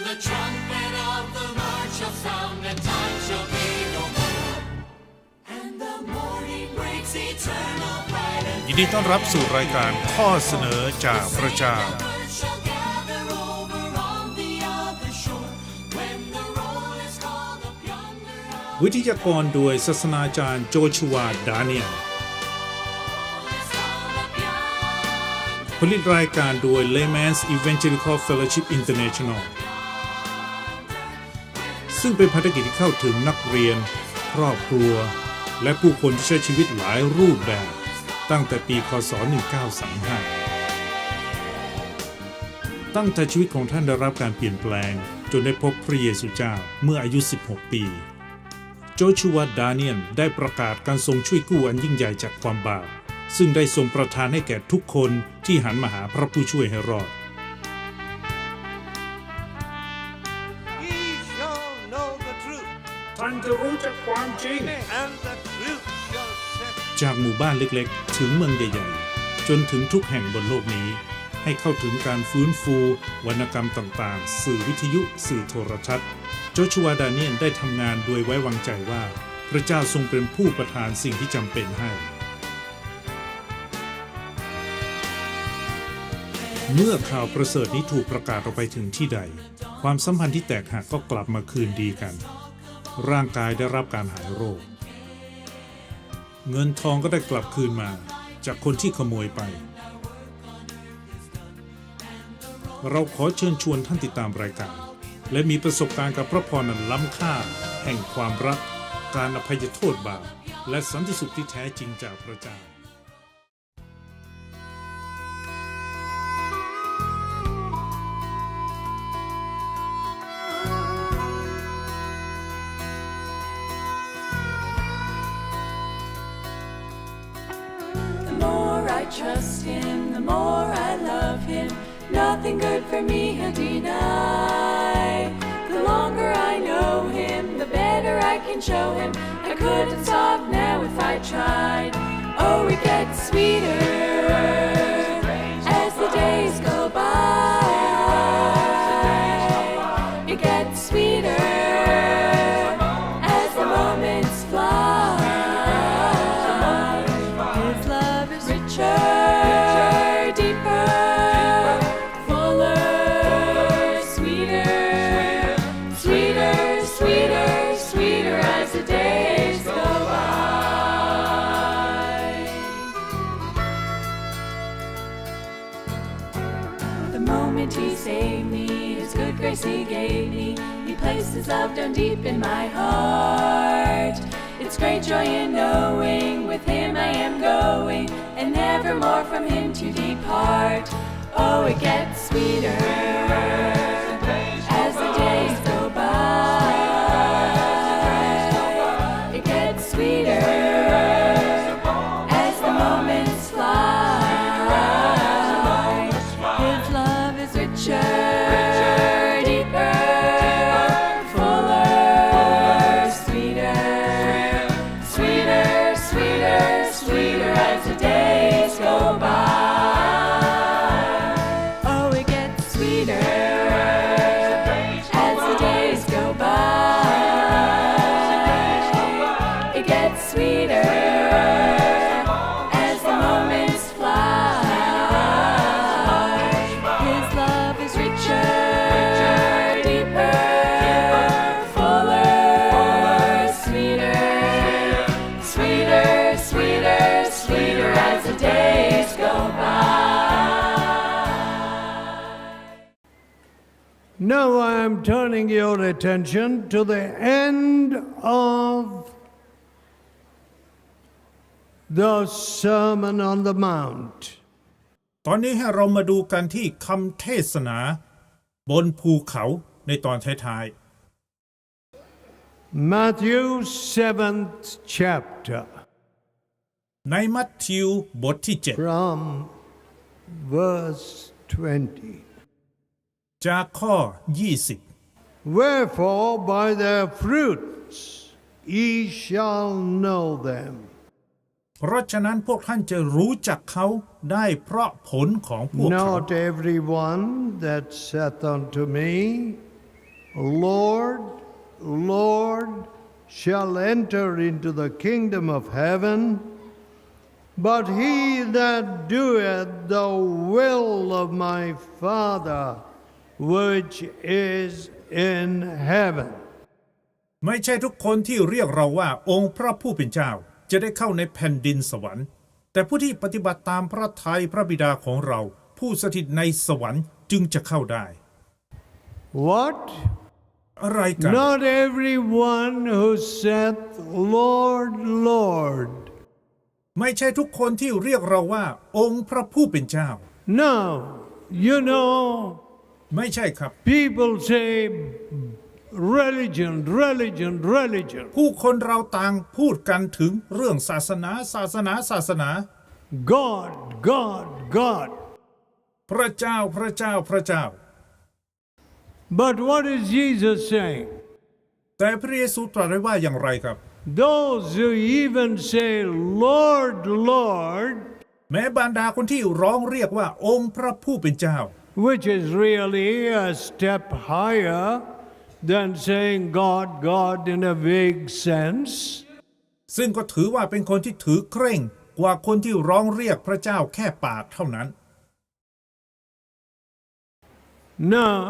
the trumpet of the Lord shall sound, and time shall be no more. And the morning breaks eternal bright and ยินดีต้อนรับสู่รายการข้อเสนอจากพระเจ้าวิทยากรโดยศาสนาจารย์โจชัวดาเนียลผลิตรายการโดย Layman's Evangelical Fellowship International ซึ่งเป็นภารกิจที่เข้าถึงนักเรียนครอบครัวและผู้คนที่ใช้ชีวิตหลายรูปแบบตั้งแต่ปีคศ 1935 ตั้งแต่ชีวิตของท่านได้รับการเปลี่ยนแปลงจนได้พบพระเยซูเจ้าเมื่ออายุ 16 ปีโจชัวดาเนียลได้ประกาศการทรงช่วยกู้อันยิ่งใหญ่จากความบาปซึ่งได้ทรงประทานให้แก่ทุกคนที่หันมาหาพระผู้ช่วยให้รอดท่านจะรู้จักความจริงจากหมู่บ้านเล็กๆถึงเมืองใหญ่ๆจนถึงทุกแห่งบนโลกนี้ให้เข้าถึงการฟื้นฟูวรรณกรรมต่างๆสื่อวิทยุสื่อโทรทัศน์โจชัวดาเนียลได้ทำงานโดยไว้วางใจว่าพระเจ้าทรงเป็นผู้ประทานสิ่งที่จำเป็นให้เมื่อข่าวประเสริฐนี้ถูกประกาศออกไปถึงที่ใดความสัมพันธ์ที่แตกหักก็กลับมาคืนดีกันร่างกายได้รับการหายโรคเงินทองก็ได้กลับคืนมาจากคนที่ขโมยไปเราขอเชิญชวนท่านติดตามรายการและมีประสบการณ์กับพระพรอันล้ำค่าแห่งความรักการอภัยโทษบาปและสันติสุขที่แท้จริงจากพระเจ้าTrust him, the more I love him. Nothing good for me he'll deny. The longer I know him, the better I can show him. I couldn't stop now if I tried. Oh, it gets sweeter as the days go by. It gets sweeter as the moments fly. His love is richer. He saved me, his good grace he gave me. He placed his love down deep in my heart. It's great joy in knowing with him I am going, and never more from him to depart. Oh, it gets sweeter as the days go by. It gets sweeter as the moments fly. Richer, deeper, fuller, sweeter, sweeter, sweeter, sweeter as the days go by. Oh, it gets sweeter as the days go by. It gets sweeter as the moments fly. Now I am turning your attention to the end of the Sermon on the Mount. ตอนนี้ให้เรามาดูกันที่คำเทศนาบนภูเขาในตอนท้ายๆ Matthew 7th chapter ในมัทธิวบทที่ 7 from verse 20จากข้อ 20 Wherefore by their fruits ye shall know them เพราะฉะนั้นพวกท่านจะรู้จักเขาได้เพราะผลของพวกเขา Not every one that saith unto me Lord, Lord, shall enter into the kingdom of heaven, but he that doeth the will of my Father which is in heaven. ไม่ใช่ทุกคนที่เรียกเราว่าองค์พระผู้เป็นเจ้าจะได้เข้าในแผ่นดินสวรรค์แต่ผู้ที่ปฏิบัติตามพระทัยพระบิดาของเราผู้สถิตในสวรรค์จึงจะเข้าได้ What? อะไรกัน Not everyone who saith, Lord, Lord. ไม่ใช่ทุกคนที่เรียกเราว่าองค์พระผู้เป็นเจ้า Now, you know, ไม่ใช่ครับ people say religion, religion, religion. ผู้คนเราต่างพูดกันถึงเรื่องศาสนาศาสนาศาสนา God, God, God. พระเจ้าพระเจ้าพระเจ้า But what is Jesus saying? แต่พระเยซูตรัสไว้ว่าอย่างไรครับ Those who even say, Lord, Lord, แม้บรรดาคนที่ร้องเรียกว่าองค์พระผู้เป็นเจ้า which is really a step higher than saying God, God in a vague sense. ซึ่งก็ถือว่าเป็นคนที่ถือเคร่งกว่าคนที่ร้องเรียกพระเจ้าแค่ปากเท่านั้น Now,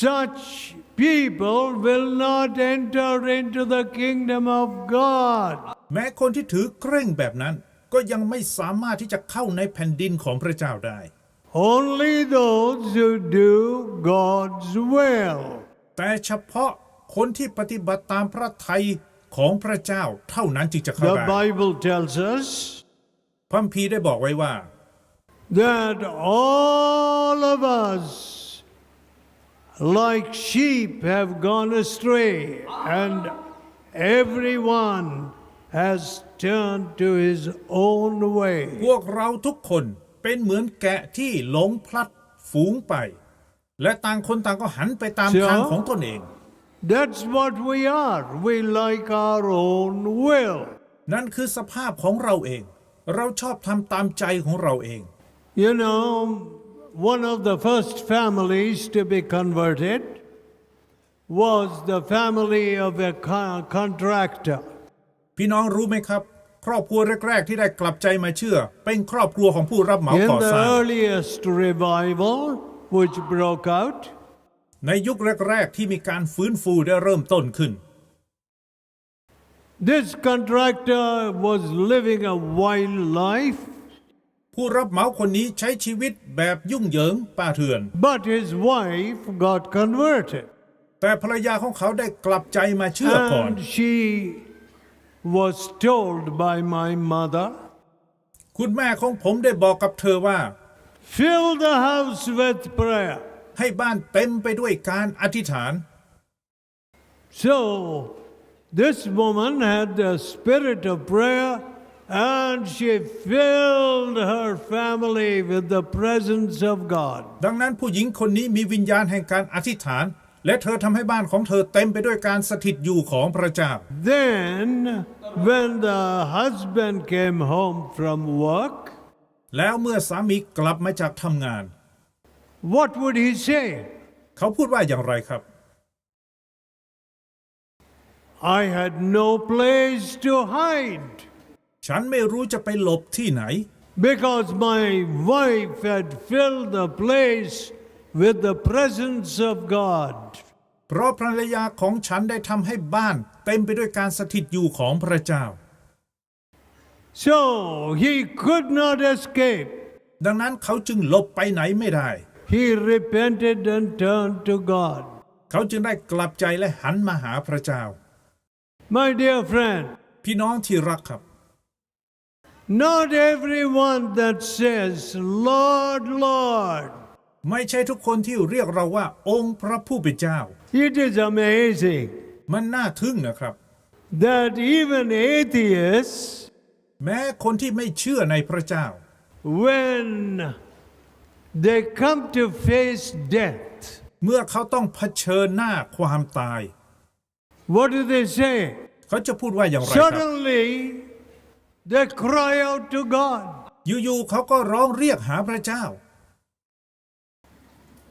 such people will not enter into the kingdom of God. แม้คนที่ถือเคร่งแบบนั้นก็ยังไม่สามารถที่จะเข้าในแผ่นดินของพระเจ้าได้ Only those who do God's will. แต่เฉพาะคนที่ปฏิบัติตามพระทัยของพระเจ้าเท่านั้นจึงจะเข้า The ได้ Bible tells us พระคัมภีร์ได้บอกไว้ว่า that all of us, like sheep, have gone astray, and everyone has turned to his own way. พวกเราทุกคนเป็นเหมือนแกะที่หลงพลัดฝูงไป และต่างคนต่างก็หันไปตามทางของตนเอง That's what we are. We like our own will. นั่นคือสภาพของเราเอง เราชอบทำตามใจของเราเอง You know, one of the first families to be converted was the family of a contractor. พี่น้องรู้ไหมครับ ครอบครัวแรกๆที่ได้กลับใจมาเชื่อเป็นครอบครัวของผู้รับเหมา In ก่อ the สร้าง earliest revival which broke out, ในยุคแรกๆที่มีการฟื้นฟูได้เริ่มต้นขึ้น this contractor was living a wild life, ผู้รับเหมาคนนี้ใช้ชีวิตแบบยุ่งเหยิงป่าเถื่อน but his wife got converted. แต่ภรรยาของเขาได้กลับใจมาเชื่อก่อน And she was told by my mother, คุณแม่ของผมได้บอกกับเธอว่า fill the house with prayer. ให้บ้านเต็มไปด้วยการอธิษฐาน So this woman had the spirit of prayer, and she filled her family with the presence of God. ดังนั้นผู้หญิงคนนี้มีวิญญาณแห่งการอธิษฐานและเธอทำให้บ้านของเธอเต็มไปด้วยการสถิตอยู่ของพระเจ้า Then when the husband came home from work, แล้วเมื่อสามีกลับมาจากทำงาน what would he say? เขาพูดว่าอย่างไรครับ I had no place to hide, ฉันไม่รู้จะไปหลบที่ไหน because my wife had filled the place with the presence of God. เพราะภรรยาของฉันได้ทำให้บ้านเต็มไปด้วยการสถิตอยู่ของพระเจ้า So he could not escape. ดังนั้นเขาจึงหลบไปไหนไม่ได้ He repented and turned to God. เขาจึงได้กลับใจและหันมาหาพระเจ้า My dear friend, พี่น้องที่รักครับ not everyone that says, Lord, Lord. ไม่ใช่ทุกคนที่เรียกเราว่าองค์พระผู้เป็นเจ้า It is amazing มันน่าทึ่งนะครับ that even atheists, แม้คนที่ไม่เชื่อในพระเจ้า when they come to face death, เมื่อเขาต้องเผชิญหน้าความตาย what do they say? เขาจะพูดว่าอย่างไรครับ Suddenly, they cry out to God. อยู่ๆเขาก็ร้องเรียกหาพระเจ้า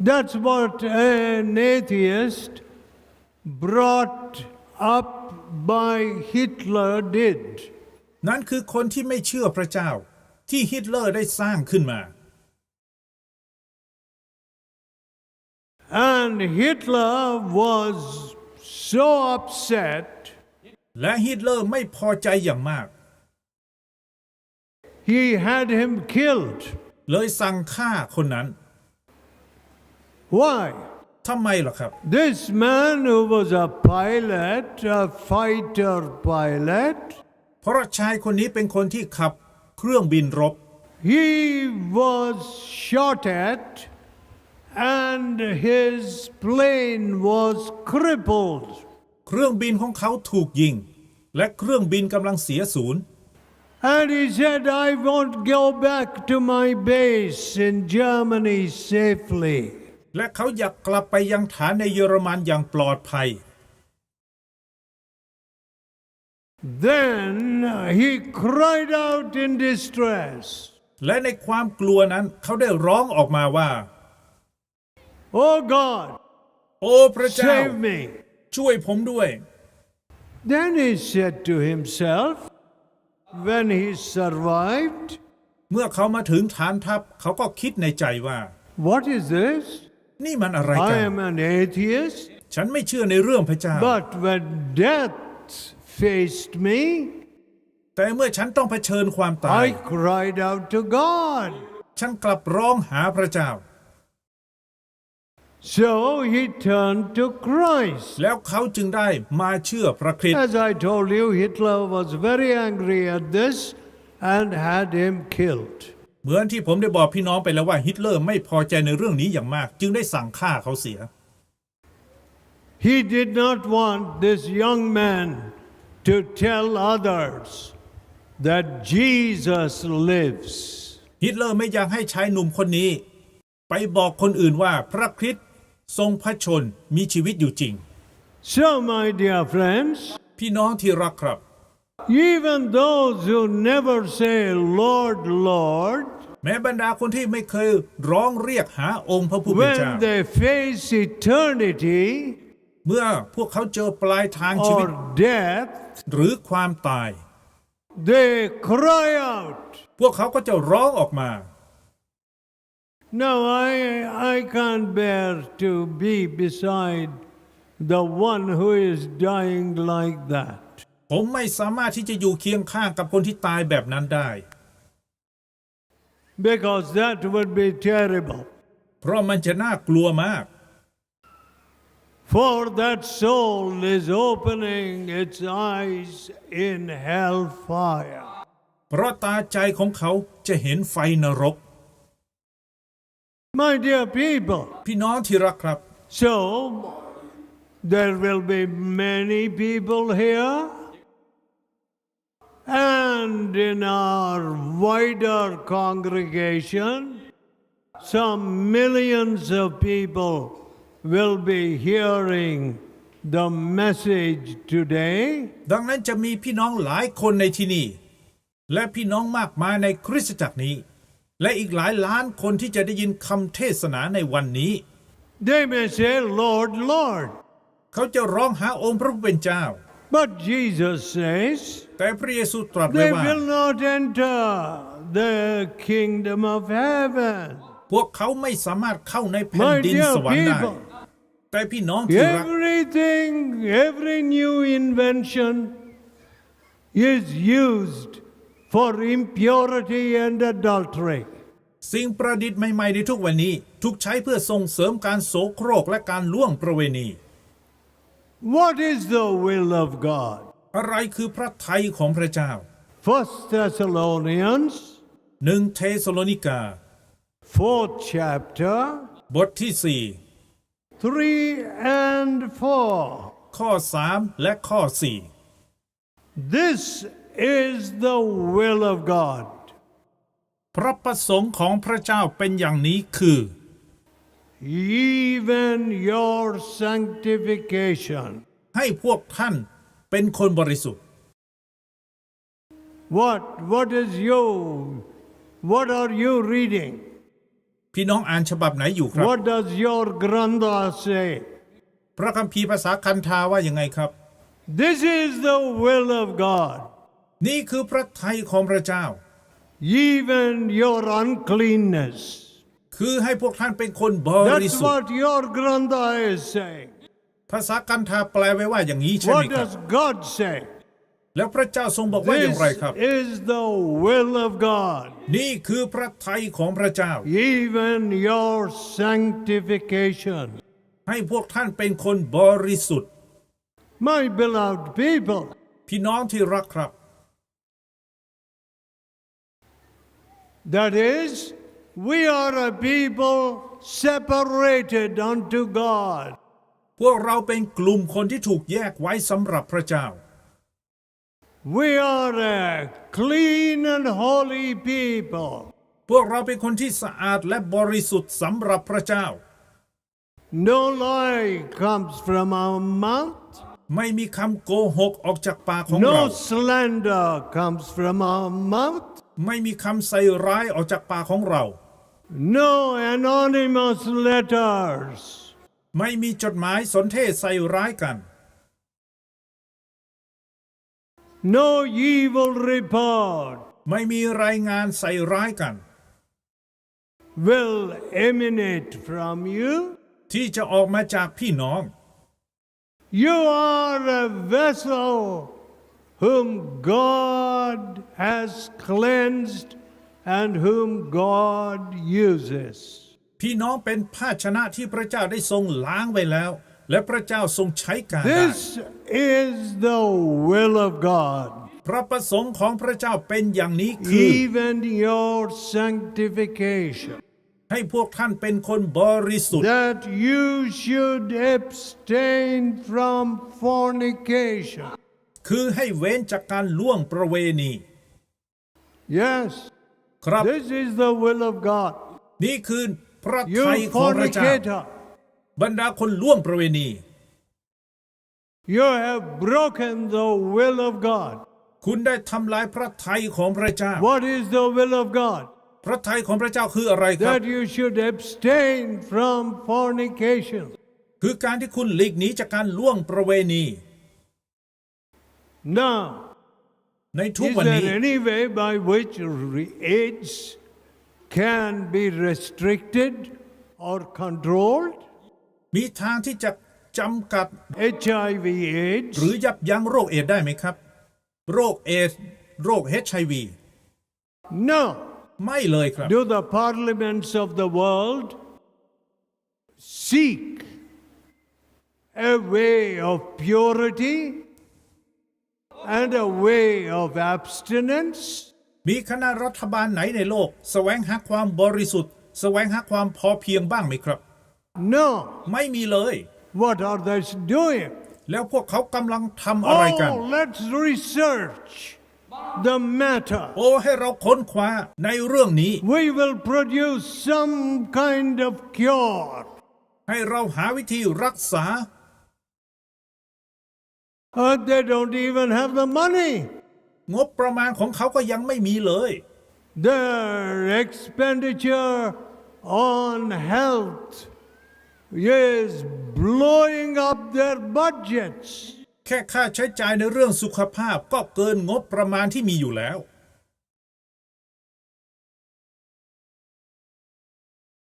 That's what an atheist brought up by Hitler did. นั่นคือคนที่ไม่เชื่อพระเจ้าที่ฮิตเลอร์ได้สร้างขึ้นมา And Hitler was so upset. และฮิตเลอร์ไม่พอใจอย่างมาก He had him killed. เลยสั่งฆ่าคนนั้น Why? ทำไมล่ะครับ This man who was a pilot, a fighter pilot, เพราะชายคนนี้เป็นคนที่ขับเครื่องบินรบ he was shot at and his plane was crippled. เครื่องบินของเขาถูกยิงและเครื่องบินกำลังเสียศูนย์ And he said, I won't go back to my base in Germany safely. และเขาอยากกลับไปยังฐานในเยอรมันอย่างปลอดภัย Then he cried out in distress. และในความกลัวนั้นเขาได้ร้องออกมาว่า Oh God, โอ้พระเจ้า save me. ช่วยผมด้วย Then he said to himself, when he survived, เมื่อเขามาถึงฐานทัพเขาก็คิดในใจว่า what is this? นี่มันอะไร I กัน am an atheist, ฉันไม่เชื่อในเรื่องพระเจ้า but when death faced me, แต่เมื่อฉันต้องเผชิญความตาย I cried out to God. ฉันกลับร้องหาพระเจ้า So he turned to Christ. แล้วเขาจึงได้มาเชื่อพระคริสต์ As I told you, Hitler was very angry at this and had him killed. เหมือนที่ผมได้บอกพี่น้องไปแล้วว่าฮิตเลอร์ไม่พอใจในเรื่องนี้อย่างมากจึงได้สั่งฆ่าเขาเสีย He did not want this young man to tell others that Jesus lives. ฮิตเลอร์ไม่อยากให้ชายหนุ่มคนนี้ไปบอกคนอื่นว่าพระคริสต์ทรงพระชนมีชีวิตอยู่จริง So, my dear friends, พี่น้องที่รักครับ even those who never say, Lord, Lord, แม้บรรดาคนที่ไม่เคยร้องเรียกหาองค์พระผู้เป็นเจ้า when they face eternity เมื่อพวกเขาเจอปลายทางชีวิต or death, หรือความตาย they cry out. พวกเขาก็จะร้องออกมา No, I can't bear to be beside the one who is dying like that. ผมไม่สามารถที่จะอยู่เคียงข้างกับคนที่ตายแบบนั้นได้ Because that would be terrible. เพราะมันจะน่ากลัวมาก For that soul is opening its eyes in hellfire. เพราะตาใจของเขาจะเห็นไฟนรก My dear people, พี่น้องที่รักครับ so there will be many people here, and in our wider congregation, some millions of people will be hearing the message today. ดังนั้นจะมีพี่น้องหลายคนในที่นี่และพี่น้องมากมายในคริสตจักรนี้และอีกหลายล้านคนที่จะได้ยินคำเทศนาในวันนี้ They may say, Lord, Lord. เขาจะร้องหาองค์พระผู้เป็นเจ้า But Jesus says, แต่พระเยซูตรัสไว้ they ว่า will not enter the kingdom of heaven. พวกเขาไม่สามารถเข้าในแผ่น My ดิน dear สวรรค์ได้ people, แต่พี่น้องที่รัก everything, every new invention is used for impurity and adultery. สิ่งประดิษฐ์ใหม่ๆในทุกวันนี้ถูกใช้เพื่อส่งเสริมการโสโครกและการล่วงประเวณี What is the will of God? อะไรคือพระทัยของพระเจ้า First Thessalonians, 1 เทสโลนิกา 4th chapter, บทที่ 3 and 4. ข้อ 3 และข้อ This is the will of God. 4 พระประสงค์ของพระเจ้าเป็นอย่างนี้คือ Even your sanctification. ให้พวกท่านเป็นคนบริสุทธิ์ What are you reading? พี่น้องอ่านฉบับไหนอยู่ครับ What does your Grantha say? พระคัมภีร์ภาษาคันธาว่ายังไงครับ This is the will of God. นี่คือพระทัยของพระเจ้า Even your uncleanness. คือให้พวกท่านเป็นคนบริ That's สุทธิ์ what your Grantha is saying. ภาษาคันธาแปลไว้ว่าอย่างนี้ใช่ไหม What ครับ does God say? แล้วพระเจ้าทรงบอกว่าอย่างไร This ครับ is the will of God. นี่คือพระทัยของพระเจ้า Even your sanctification. ให้พวกท่านเป็นคนบริสุทธิ์ My beloved people, พี่น้องที่รักครับ that is, we are a people separated unto God. พวกเราเป็นกลุ่มคนที่ถูกแยกไว้สำหรับพระเจ้า We are a clean and holy people. พวกเราเป็นคนที่สะอาดและบริสุทธิ์สำหรับพระเจ้า No lie comes from our mouth. ไม่มีคำโกหกออกจากปากของเรา No slander comes from our mouth. ไม่มีคำใส่ร้ายออกจากปากของเรา No anonymous letters. ไม่มีจดหมายสนเทศใส่ร้ายกัน No evil report ไม่มีรายงานใส่ร้ายกัน will emanate from you. ที่จะออกมาจากพี่น้อง You are a vessel whom God has cleansed and whom God uses. พี่น้องเป็นภาชนะที่พระเจ้าได้ทรงล้างไว้แล้ว และพระเจ้าทรงใช้การได้ This is the will of God. พระประสงค์ของพระเจ้าเป็นอย่างนี้คือ Even your sanctification. ให้พวกท่านเป็นคนบริสุทธิ์ That you should abstain from fornication. คือให้เว้นจากการล่วงประเวณี Yes, ครับ this is the will of God. นี่คือพระ You ทัยของพระเจ้า fornicator, บรรดาคนล่วงประเวณี you have broken the will of God. คุณได้ทำลายพระทัยของพระเจ้า What is the will of God? พระทัยของพระเจ้าคืออะไรครับ That you should abstain from fornication. คือการที่คุณหลีกหนีจากการล่วงประเวณี Now, ในทุก is วันนี้ there any way by which AIDS can be restricted or controlled? มีทางที่จะจำกัด HIV AIDS? หรือยับยั้งโรคเอดส์ได้ไหมครับ โรคเอดส์โรค HIV No. ไม่เลยครับ Do the parliaments of the world seek a way of purity and a way of abstinence? มีคณะรัฐบาลไหนในโลกแสวงหาความบริสุทธิ์แสวงหาความพอเพียงบ้างไหมครับ No. ไม่มีเลย What are they doing? แล้วพวกเขากำลังทำอะไรกัน Oh, let's research the matter. โอ้ให้เราค้นคว้าในเรื่องนี้ We will produce some kind of cure. ให้เราหาวิธีรักษา They don't even have the money. งบประมาณของเขาก็ยังไม่มีเลย Their expenditure on health is blowing up their budgets. แค่ค่าใช้จ่ายในเรื่องสุขภาพก็เกินงบประมาณที่มีอยู่แล้ว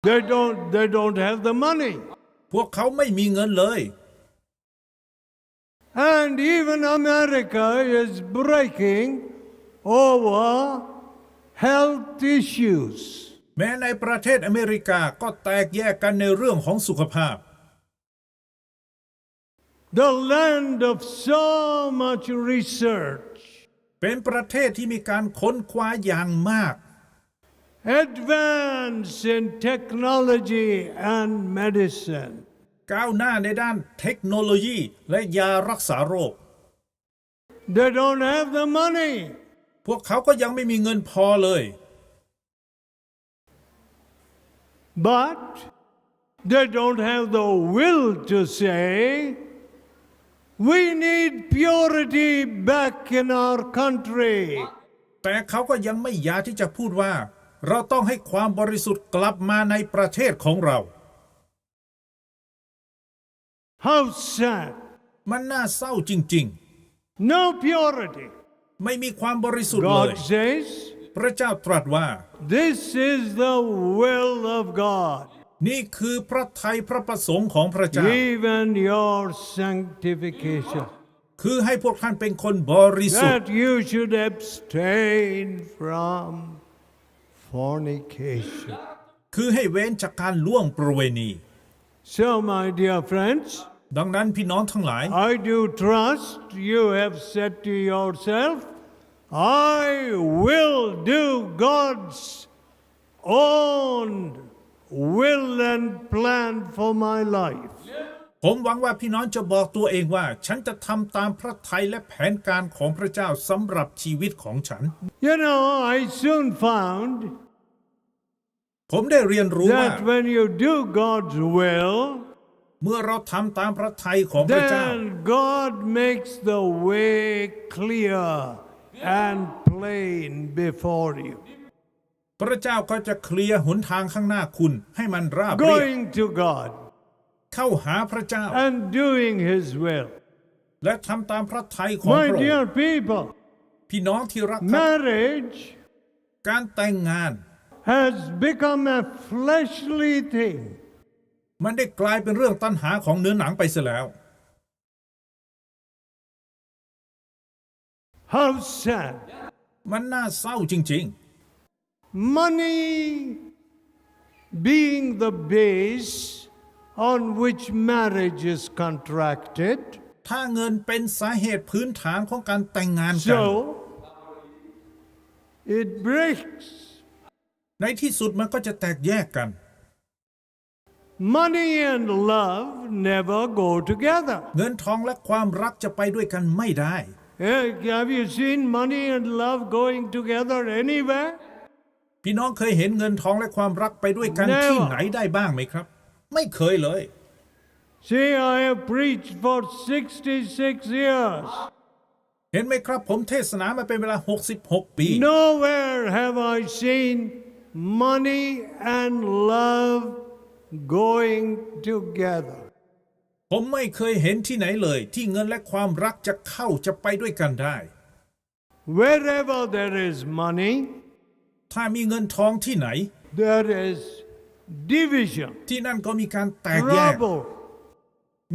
They don't have the money. พวกเขาไม่มีเงินเลย And even America is breaking over health issues. แม้ในประเทศอเมริกาก็แตกแยกกันในเรื่องของสุขภาพ The land of so much research, เป็นประเทศที่มีการค้นคว้าอย่างมาก advance in technology and medicine. ก้าวหน้าในด้านเทคโนโลยีและยารักษาโรค They don't have the money. พวกเขาก็ยังไม่มีเงินพอเลย But they don't have the will to say, we need purity back in our country. แต่เขาก็ยังไม่อยากที่จะพูดว่า เราต้องให้ความบริสุทธิ์กลับมาในประเทศของเรา How sad. มันน่าเศร้าจริง No purity. ๆไม่มีความบริสุทธิ์เล God ย says, พระเจ้าตรัสว่า this is the will of God, นี่คือพระทัยพระประสงค์ของพระเจ้า even your sanctification, คือให้พวกท่านเป็นคนบริสุทธิ์ that you should abstain from fornication. คือให้เว้นจากการล่วงประเวณี So, my dear friends, ดังนั้นพี่น้องทั้งหลาย I do trust you have said to yourself, I will do God's own will and plan for my life. ผมหวังว่าพี่น้องจะบอกตัวเองว่าฉันจะทำตามพระทัยและแผนการของพระเจ้าสำหรับชีวิตของฉัน You know, I soon found ผมได้เรียนรู้ว่า that when you do God's will, เมื่อเราทำตามพระทัยของพระเจ้า then God makes the way clear and plain before you. พระเจ้าก็จะเคลียร์หนทางข้างหน้าคุณให้มันราบเรียบ Going to God เข้าหาพระเจ้า and doing His will. และทำตามพระทัยของ My พระอง dear ค์ people, พี่น้องที่รักครับ marriage การแต่งงาน has become a fleshly thing. มันได้กลายเป็นเรื่องตัณหาของเนื้อหนังไปเสียแล้ว How sad. มันน่าเศร้าจริง Money being the base on which marriage is contracted, ๆ ถ้าเงินเป็นสาเหตุพื้นฐานของการแต่งงานกัน so it breaks. ในที่สุดมันก็จะแตกแยกกัน Money and love never go together. เงินทองและความรักจะไปด้วยกันไม่ได้ Have you seen money and love going together anywhere? พี่น้องเคยเห็นเงินทองและความรักไปด้วยกัน Never. ที่ไหนได้บ้างไหมครับ ไม่เคยเลย See, I have preached for 66 years. เห็นไหมครับผมเทศนามาเป็นเวลา66 ปี Nowhere have I seen money and love going together. ผมไม่เคยเห็นที่ไหนเลยที่เงินและความรักจะไปด้วยกันได้ Wherever there is money, ถ้ามีเงินทองที่ไหน there is division, ที่นั่นก็มีการแตกแยก trouble,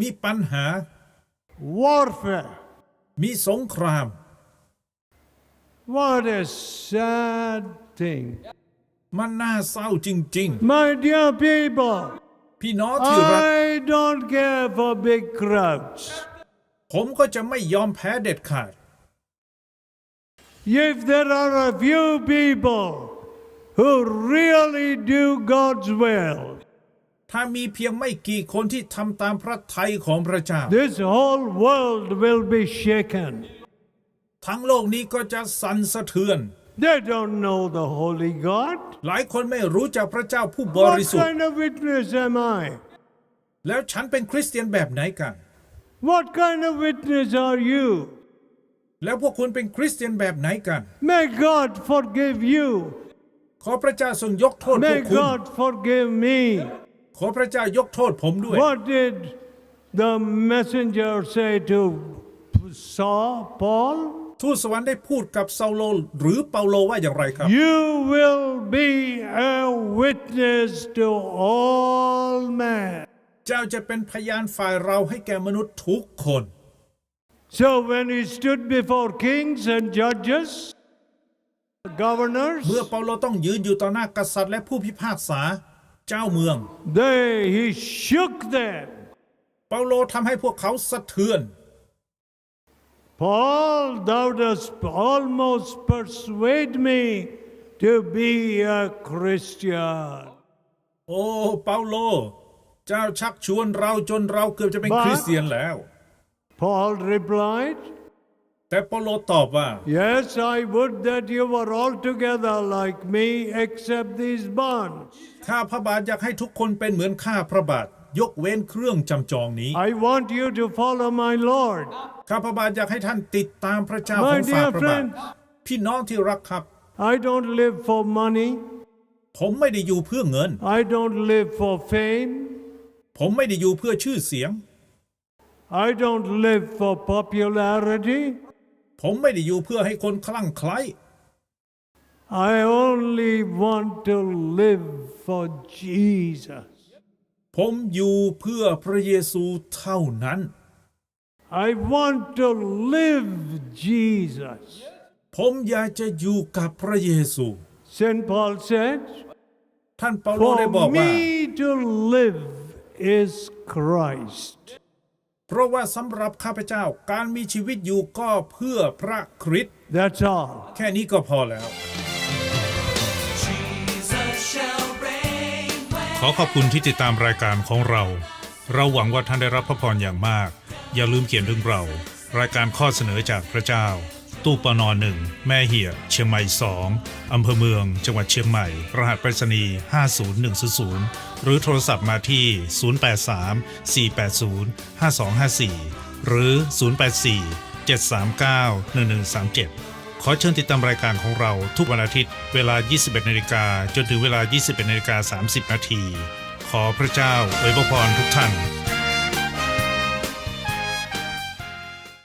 มีปัญหา warfare. มีสงคราม What a sad thing. มันน่าเศร้าจริง My dear people, ๆ พี่น้องที่รัก I don't care for big crowds. ผมก็จะไม่ยอมแพ้เด็ดขาด If there are a few people who really do God's will, ถ้ามีเพียงไม่กี่คนที่ทำตามพระทัยของพระเจ้า this whole world will be shaken. ทั้งโลกนี้ก็จะสั่นสะเทือน They don't know the Holy God. หลายคนไม่รู้จักพระเจ้าผู้บ What ริสุทธิ์ kind of witness am I? แล้วฉันเป็นคริสเตียนแบบไหนกัน What kind of witness are you? แล้วพวกคุณเป็นคริสเตียนแบบไหนกัน May God forgive you. ขอพระเจ้าทรงยกโทษพว May กคุณ God forgive me. ขอพระเจ้ายกโทษผมด้วย What did the messenger say to Paul? ทูตสวรรค์ได้พูดกับซาโลหรือเปาโลว่าอย่างไรครับ You will be a witness to all men. เจ้าจะเป็นพยานฝ่ายเราให้แก่มนุษย์ทุกคน So when he stood before kings and judges, governors, เมื่อเปาโลต้องยืนอยู่ต่อหน้ากษัตริย์และผู้พิพากษาเจ้าเมือง he shook them. เปาโลทำให้พวกเขาสะเทือน Paul, thou dost almost persuade me to be a Christian. โอ้เปาโลเจ้าชักชวนเราจนเราเกือบจะเป็นคริสเตียนแล้ว Paul replied, แต่เปาโลตอบว่า Yes, I would that you were all together like me except these bonds. ข้าพระบาทอยากให้ทุกคนเป็นเหมือนข้าพระบาทยกเว้นเครื่องจำจองนี้ I want you to follow my Lord. ข้าพระบาทอยากให้ท่านติดตามพระเจ้าข My องฝ่า dear พระบาท friends, พี่น้องที่รักครับ I don't live for money. ผมไม่ได้อยู่เพื่อเงิน I don't live for fame. ผมไม่ได้อยู่เพื่อชื่อเสียง I don't live for popularity. ผมไม่ได้อยู่เพื่อให้คนคลั่งไคล้ I only want to live for Jesus. ผมอยู่เพื่อพระเยซูเท่านั้น I want to live Jesus. ผมอยากจะอยู่กับพระเยซู St. Paul said, ท่านเปาโลได้บอ for กว่า me to live is Christ. เพราะว่าสำหรับข้าพเจ้าการมีชีวิตอยู่ก็เพื่อพระคริสต์ That's all. แค่นี้ก็พอแล้ว Jesus shall reign when ขอขอบคุณที่ติดตามรายการของเรา เราหวังว่าท่านได้รับพระพรอย่างมาก อย่าลืมเขียนถึงเรา รายการข้อเสนอจากพระเจ้า ตู้ปน1 แม่เหี่ยเชียงใหม่ 2 อำเภอเมือง จังหวัดเชียงใหม่ รหัสไปรษณีย์50100 หรือโทรศัพท์มาที่ 083-480-5254 หรือ 084-739-1137 ขอเชิญติดตามรายการของเราทุกวันอาทิตย์เวลา 21:00 นจนถึงเวลา 21:30 น. ขอพระเจ้าอวยพรทุกท่าน